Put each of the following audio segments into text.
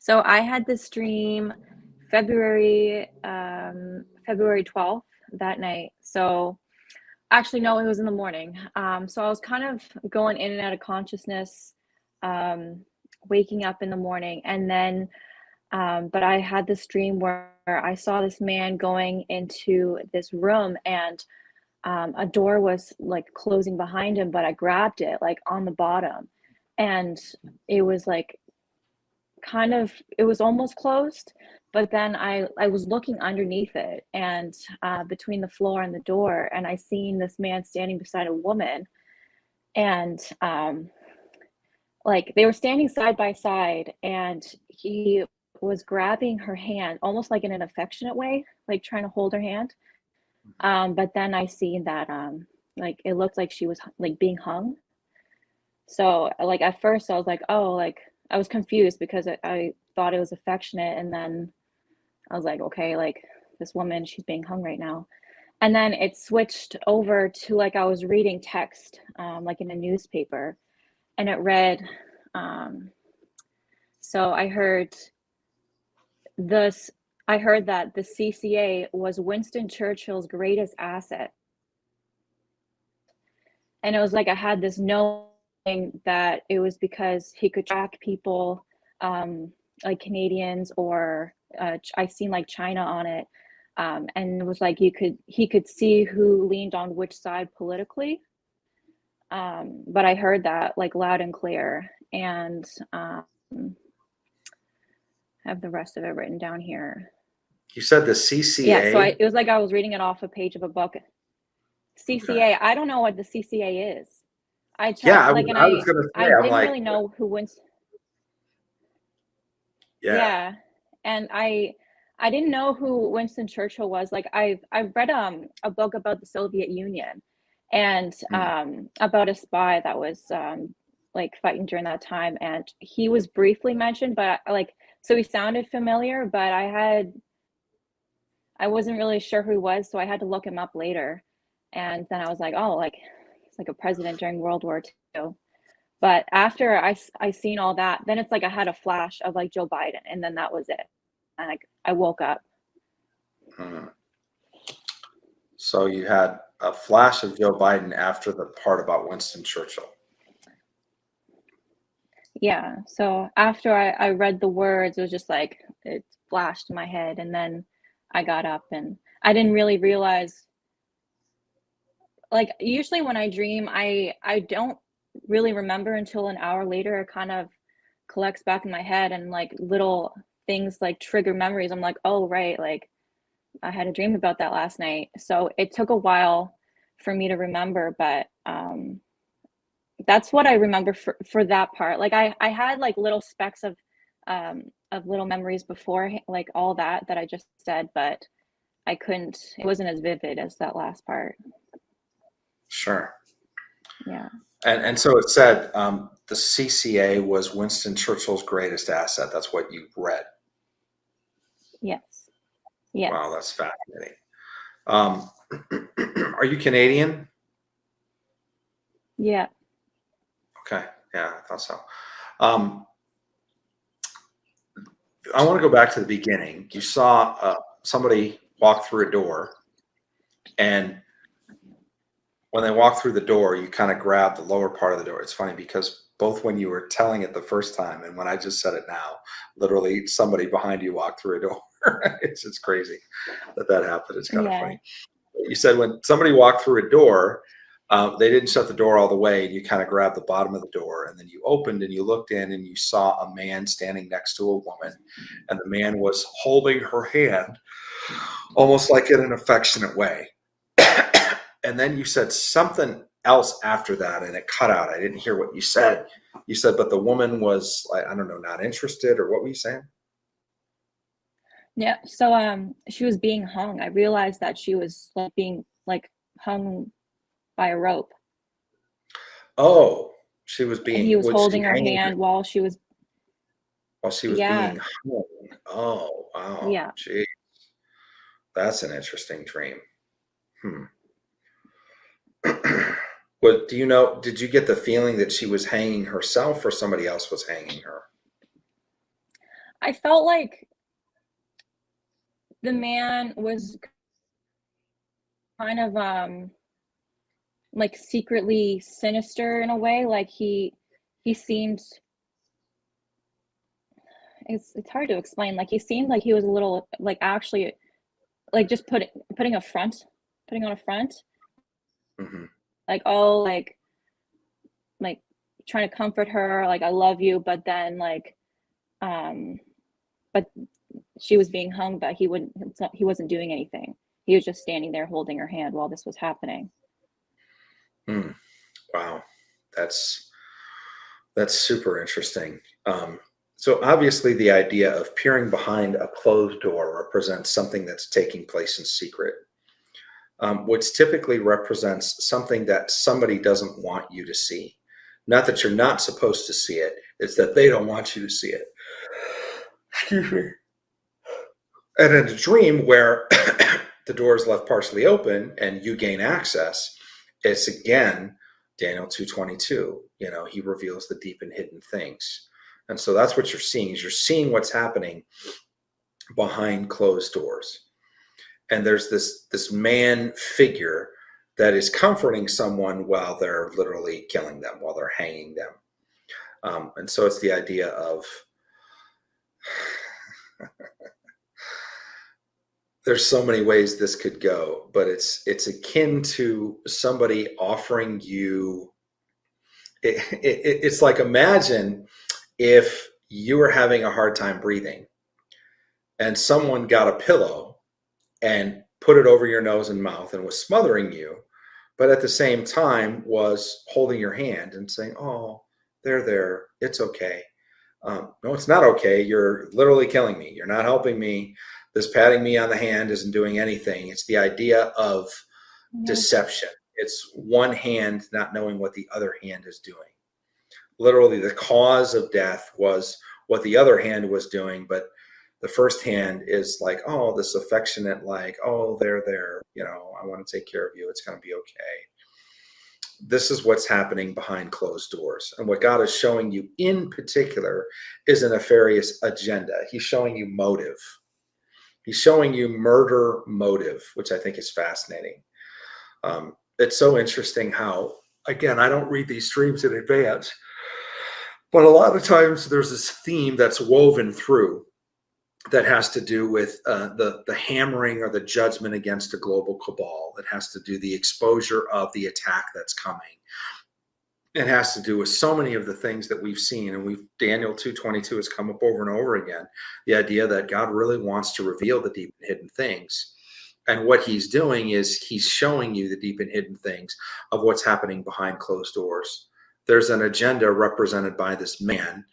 So I had this dream February 12th that night. So actually, no, it was in the morning. So I was kind of going in and out of consciousness, um, waking up in the morning, and then, but I had this dream where I saw this man going into this room, and a door was like closing behind him, but I grabbed it like on the bottom, and it was like it was almost closed, but then I was looking underneath it, and between the floor and the door, and I seen this man standing beside a woman, and like they were standing side by side, and he was grabbing her hand almost like in an affectionate way, like trying to hold her hand. But then I seen that like it looked like she was like being hung. So, like, at first I was like, "Oh," like, I was confused because I thought it was affectionate, and then I was like, "Okay, like, this woman, she's being hung right now." And then it switched over to, like, I was reading text, like, in a newspaper, and it read, um, so this I heard that the CCA was Winston Churchill's greatest asset, and it was like I had this knowing that it was because he could track people, like Canadians, or I seen like China on it, and it was like he could see who leaned on which side politically. But I heard that like loud and clear, and I have the rest of it written down here. You said the Yeah, so CCA? it was like I was reading it off a page of a book. Okay. CCA, I don't know what the CCA is. I Yeah, checked, like, and I was gonna say, I I'm didn't like, really know who wins. yeah. Yeah, and I didn't know who Winston Churchill was. Like, I've read a book about the Soviet Union, and Mm. about a spy that was like fighting during that time, and he was briefly mentioned, but like, so he sounded familiar, but I wasn't really sure who he was, so I had to look him up later, and then I was like, oh, like he's like a president during World War II. But after I seen all that, then it's like I had a flash of like Joe Biden, and then that was it. And like I woke up. Mm. So you had a flash of Joe Biden after the part about Winston Churchill. Yeah. So after I read the words, it was just like it flashed in my head, and then I got up, and I didn't really realize, like, usually when I dream, I don't really remember until an hour later. It kind of collects back in my head, and like little things like trigger memories. I'm like, oh right, like I had a dream about that last night. So it took a while for me to remember, but that's what I remember for that part. Like I had like little specks of little memories before, like all that I just said, but I couldn't, it wasn't as vivid as that last part. Sure. Yeah. And so it said the CCA was Winston Churchill's greatest asset. That's what you read. Yes. Wow, Yes. that's fascinating. Um, are you Canadian? Yeah. Okay, yeah, I thought so. Um, I want to go back to the beginning. You saw somebody walk through a door, and when they walk through the door, you kind of grab the lower part of the door. It's funny because both when you were telling it the first time and when I just said it now, literally somebody behind you walked through a door. It's just crazy that happened. It's kind of Yeah. funny. You said when somebody walked through a door, they didn't shut the door all the way, and you kind of grabbed the bottom of the door, and then you opened and you looked in and you saw a man standing next to a woman, and the man was holding her hand almost like in an affectionate way. And then you said something else after that, and it cut out. I didn't hear what you said. You said, but the woman was like, I don't know, not interested, or what were you saying? Yeah. So she was being hung. I realized that she was like being like hung by a rope, Oh, and he was was she holding her hanging hand while she was, while she was yeah. being hung? Oh, wow. Yeah. Gee, that's an interesting dream. Hmm. What do you know? Did you get the feeling that she was hanging herself or somebody else was hanging her? I felt like the man was kind of like secretly sinister in a way. Like he seemed, it's hard to explain. Like he seemed like he was a little like actually like just putting a front, putting on a front, Hmm. like, oh, like trying to comfort her, like I love you, but then like um but she was being hung, but he wasn't doing anything. He was just standing there holding her hand while this was happening. Mm. Wow, that's super interesting. So obviously, the idea of peering behind a closed door represents something that's taking place in secret, which typically represents something that somebody doesn't want you to see. Not that you're not supposed to see it; it's that they don't want you to see it. Excuse me. And in a dream where the door is left partially open and you gain access, it's again Daniel 2:22. You know, he reveals the deep and hidden things. And so that's what you're seeing is you're seeing what's happening behind closed doors. And there's this man figure that is comforting someone while they're literally killing them, while they're hanging them. And so it's the idea of there's so many ways this could go, but it's akin to somebody offering you. It's like imagine if you were having a hard time breathing, and someone got a pillow and put it over your nose and mouth and was smothering you, but at the same time was holding your hand and saying, "Oh, there, it's okay." No, it's not okay. You're literally killing me. You're not helping me. This patting me on the hand isn't doing anything. It's the idea of Yeah. deception. It's one hand not knowing what the other hand is doing. Literally, the cause of death was what the other hand was doing, but the first hand is like, oh, this affectionate, like, oh, there, I want to take care of you. It's going to be okay. This is what's happening behind closed doors. And what God is showing you in particular is a nefarious agenda. He's showing you motive. He's showing you murder motive, which I think is fascinating. It's so interesting how, again, I don't read these streams in advance, but a lot of times there's this theme that's woven through that has to do with the hammering or the judgment against a global cabal. That has to do the exposure of the attack that's coming. It has to do with so many of the things that we've seen, and Daniel 2:22 has come up over and over again. The idea that God really wants to reveal the deep and hidden things, and what He's doing is He's showing you the deep and hidden things of what's happening behind closed doors. There's an agenda represented by this man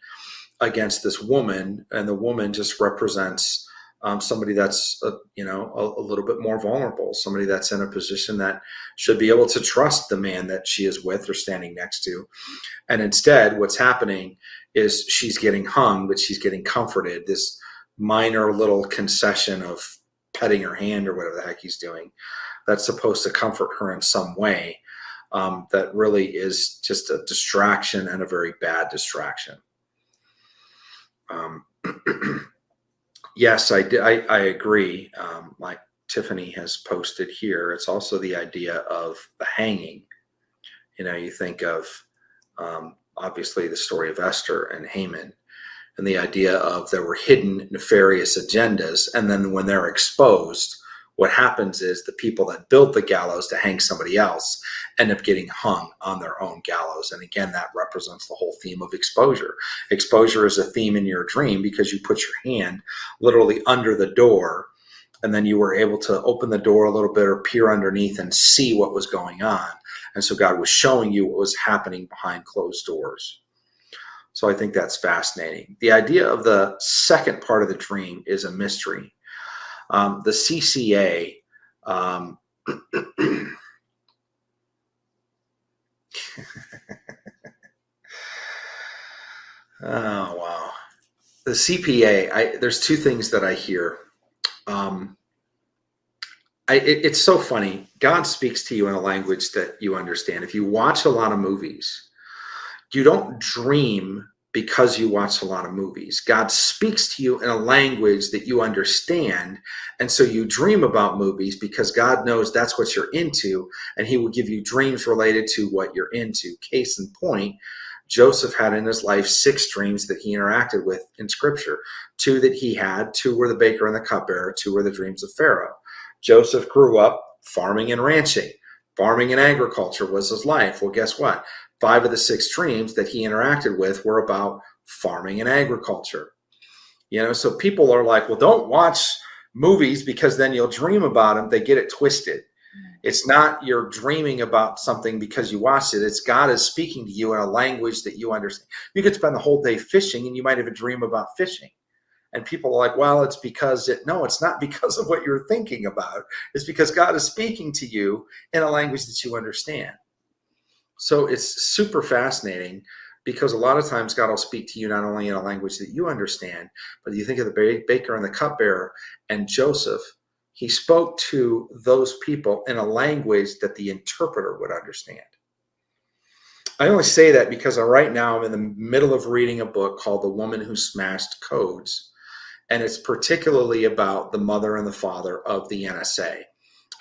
against this woman, and the woman just represents somebody that's a little bit more vulnerable, somebody that's in a position that should be able to trust the man that she is with or standing next to. And instead, what's happening is she's getting hung, but she's getting comforted. This minor little concession of petting her hand or whatever the heck he's doing, that's supposed to comfort her in some way, that really is just a distraction, and a very bad distraction. Yes, I agree. Like Tiffany has posted here, it's also the idea of the hanging. You think of obviously the story of Esther and Haman, and the idea of there were hidden nefarious agendas, and then when they're exposed, what happens is the people that built the gallows to hang somebody else end up getting hung on their own gallows. And again, that represents the whole theme of exposure. Exposure is a theme in your dream because you put your hand literally under the door, and then you were able to open the door a little bit or peer underneath and see what was going on. And so God was showing you what was happening behind closed doors. So I think that's fascinating. The idea of the second part of the dream is a mystery. The CCA, oh wow, the CPA. There's two things that I hear. It's so funny. God speaks to you in a language that you understand. If you watch a lot of movies, you don't dream because you watch a lot of movies. God speaks to you in a language that you understand. And so you dream about movies because God knows that's what you're into, and he will give you dreams related to what you're into. Case in point, Joseph had in his life 6 dreams that he interacted with in scripture. 2 that he had, 2 were the baker and the cupbearer, 2 were the dreams of Pharaoh. Joseph grew up farming and ranching. Farming and agriculture was his life. Well, guess what? 5 of the 6 dreams that he interacted with were about farming and agriculture. So people are like, well, don't watch movies because then you'll dream about them. They get it twisted. It's not you're dreaming about something because you watched it. It's God is speaking to you in a language that you understand. You could spend the whole day fishing and you might have a dream about fishing. And people are like, well, it's because no, it's not because of what you're thinking about. It's because God is speaking to you in a language that you understand. So it's super fascinating because a lot of times God will speak to you not only in a language that you understand, but you think of the baker and the cupbearer and Joseph. He spoke to those people in a language that the interpreter would understand. I only say that because right now I'm in the middle of reading a book called The Woman Who Smashed Codes. And it's particularly about the mother and the father of the NSA.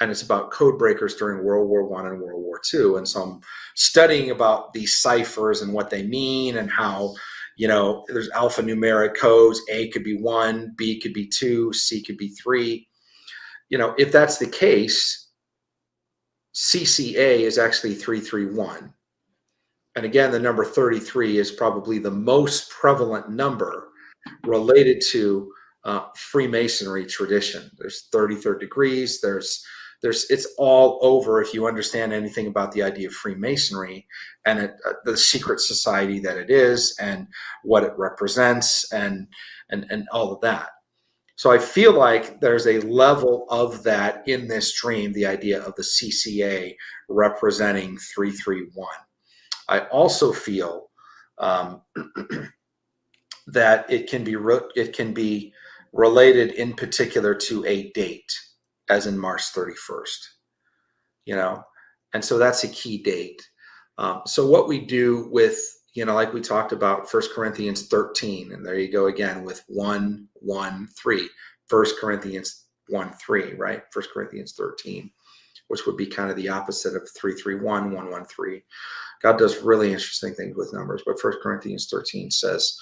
And it's about code breakers during World War I and World War II. And so I'm studying about these ciphers and what they mean and how, there's alphanumeric codes. A could be 1, B could be 2, C could be 3. If that's the case, CCA is actually 331. And again, the number 33 is probably the most prevalent number related to Freemasonry tradition. There's 33rd degrees. It's all over if you understand anything about the idea of Freemasonry and the secret society that it is and what it represents and all of that. So I feel like there's a level of that in this dream, the idea of the CCA representing 331. I also feel that it can be related in particular to a date, as in March 31st, and so that's a key date. So what we do with, like we talked about 1 Corinthians 13, and there you go again with 1, 1, 3, 1 Corinthians 1, 3, right? 1 Corinthians 13, which would be kind of the opposite of 331, 1, 1, 3. God does really interesting things with numbers, but 1 Corinthians 13 says,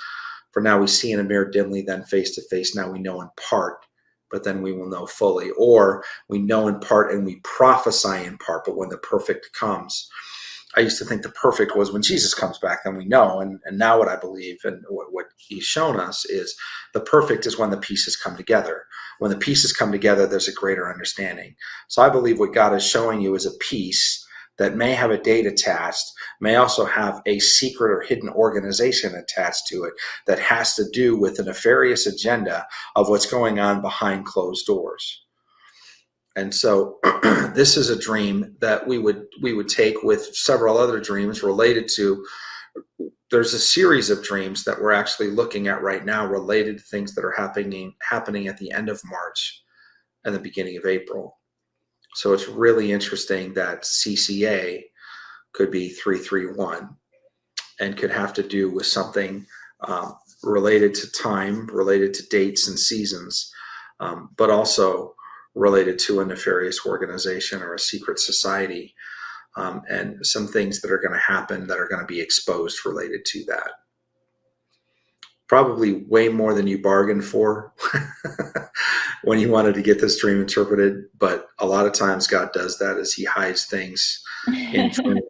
for now we see in a mirror dimly, then face to face. Now we know in part, but then we will know fully. Or we know in part and we prophesy in part, but when the perfect comes. I used to think the perfect was when Jesus comes back, then we know. And now what I believe and what he's shown us is the perfect is when the pieces come together. When the pieces come together, there's a greater understanding. So I believe what God is showing you is a piece that may have a date attached, may also have a secret or hidden organization attached to it that has to do with the nefarious agenda of what's going on behind closed doors. And so this is a dream that we would take with several other dreams related to, there's a series of dreams that we're actually looking at right now related to things that are happening at the end of March and the beginning of April. So it's really interesting that CCA could be 331 and could have to do with something related to time, related to dates and seasons, but also related to a nefarious organization or a secret society, and some things that are going to happen that are going to be exposed related to that. Probably way more than you bargained for when you wanted to get this dream interpreted. But a lot of times God does that as he hides things in dreams.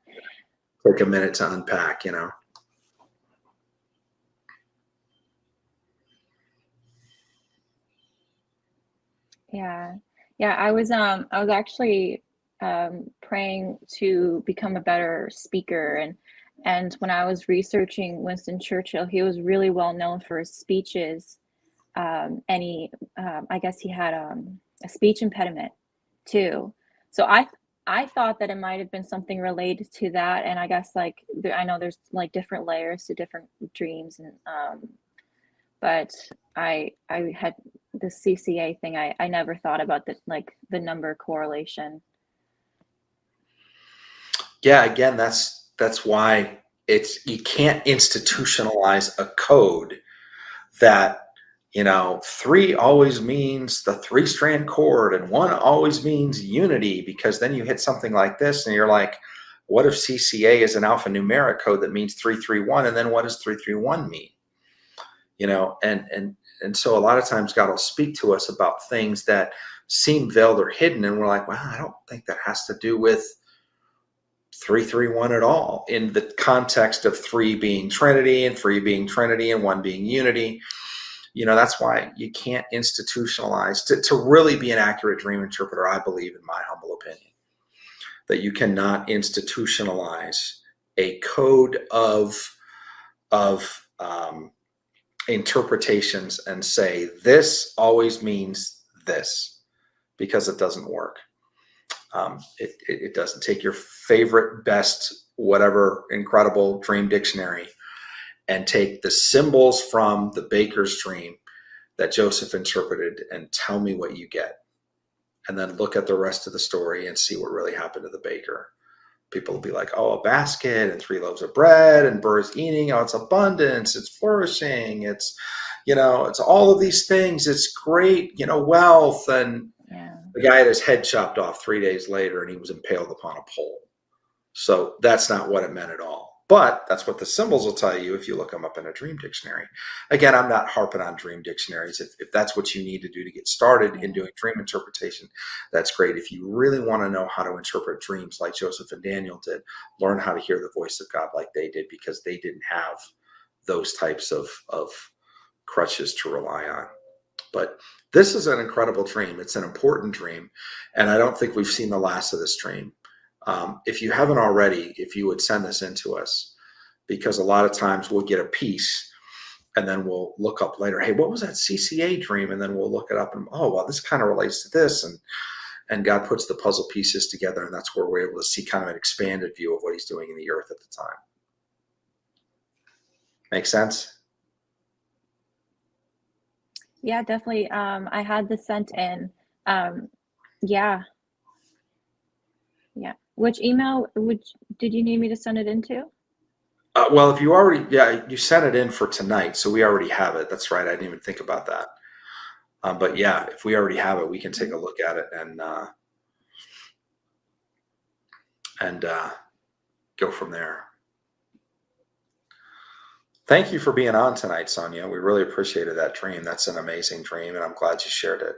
Take a minute to unpack, Yeah. Yeah, I was actually praying to become a better speaker, and when I was researching Winston Churchill, he was really well known for his speeches. And I guess he had a speech impediment too. So I thought that it might have been something related to that, and I guess I know there's like different layers to different dreams, and but I had the CCA thing. I never thought about the number correlation. Yeah, again, that's why you can't institutionalize a code that, 3 always means the 3-strand cord and 1 always means unity, because then you hit something like this and you're like, what if CCA is an alphanumeric code that means 331, and then what does 331 mean? And so a lot of times God will speak to us about things that seem veiled or hidden, and we're like, well, I don't think that has to do with 331 at all, in the context of 3 being Trinity and 3 being Trinity and 1 being unity. That's why you can't institutionalize to really be an accurate dream interpreter. I believe, in my humble opinion, that you cannot institutionalize a code of interpretations and say this always means this, because it doesn't work. It doesn't. Take your favorite, best, whatever incredible dream dictionary and take the symbols from the baker's dream that Joseph interpreted and tell me what you get. And then look at the rest of the story and see what really happened to the baker. People will be like, oh, a basket and 3 loaves of bread and birds eating. Oh, it's abundance. It's flourishing. It's, it's all of these things. It's great, wealth. And the guy had his head chopped off 3 days later and he was impaled upon a pole. So that's not what it meant at all. But that's what the symbols will tell you if you look them up in a dream dictionary. Again, I'm not harping on dream dictionaries. If that's what you need to do to get started in doing dream interpretation, that's great. If you really want to know how to interpret dreams like Joseph and Daniel did, learn how to hear the voice of God like they did, because they didn't have those types of crutches to rely on. But this is an incredible dream. It's an important dream. And I don't think we've seen the last of this dream. If you haven't already, if you would send this in to us, because a lot of times we'll get a piece and then we'll look up later, hey, what was that CCA dream? And then we'll look it up and, oh, well, this kind of relates to this. And God puts the puzzle pieces together, and that's where we're able to see kind of an expanded view of what he's doing in the earth at the time. Make sense? Yeah, definitely. I had this sent in. Yeah. Which email did you need me to send it into? Well, if you already, you sent it in for tonight, so we already have it. That's right. I didn't even think about that. But yeah, if we already have it, we can take a look at it and go from there. Thank you for being on tonight, Sonia. We really appreciated that dream. That's an amazing dream, and I'm glad you shared it.